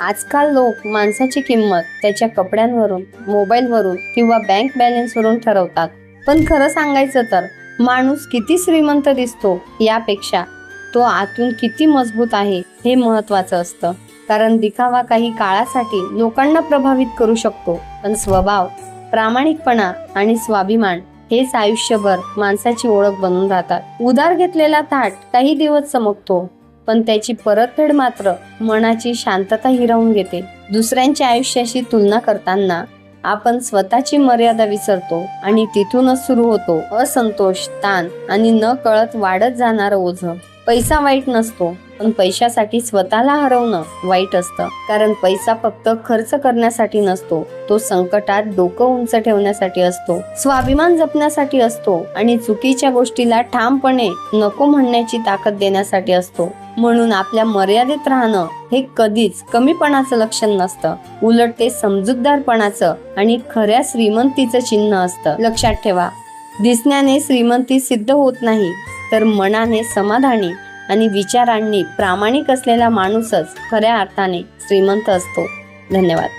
आजकाल लोक माणसाची किंमत त्याच्या कपड्यांवरून, मोबाईलवरून किंवा बँक बॅलन्सवरून ठरवतात. पण खरं सांगायचं तर माणूस किती श्रीमंत दिसतो यापेक्षा तो आतून किती मजबूत आहे हे महत्वाचं असतं. कारण दिखावा काही काळासाठी लोकांना प्रभावित करू शकतो, पण स्वभाव, प्रामाणिकपणा आणि स्वाभिमान हेच आयुष्यभर माणसाची ओळख बनून राहतात. उधार घेतलेला थाट काही दिवस चमकतो, पण त्याची परतफेड मात्र मनाची शांतता हिरावून घेते. दुसऱ्यांच्या आयुष्याशी तुलना करताना आपण स्वतःची मर्यादा विसरतो आणि तिथूनच सुरू होतो असंतोष, ताण आणि न कळत वाढत जाणारं ओझं. पैसा वाईट नसतो, पण पैशासाठी स्वतःला हरवणं वाईट असतं. कारण पैसा फक्त खर्च करण्यासाठी नसतो, तो संकटात डोकं उंच ठेवण्यासाठी असतो, स्वाभिमान जपण्यासाठी असतो आणि चुकीच्या गोष्टीला ठामपणे नको म्हणण्याची ताकद देण्यासाठी असतो. म्हणून आपल्या मर्यादेत राहणं हे कधीच कमीपणाचं लक्षण नसतं, उलट ते समजूतदारपणाचं आणि खऱ्या श्रीमंतीचं चिन्ह असतं. लक्षात ठेवा, दिसण्याने श्रीमंती सिद्ध होत नाही, तर मनाने समाधानी आणि विचारांनी प्रामाणिक असलेला माणूसच खऱ्या अर्थाने श्रीमंत असतो. धन्यवाद.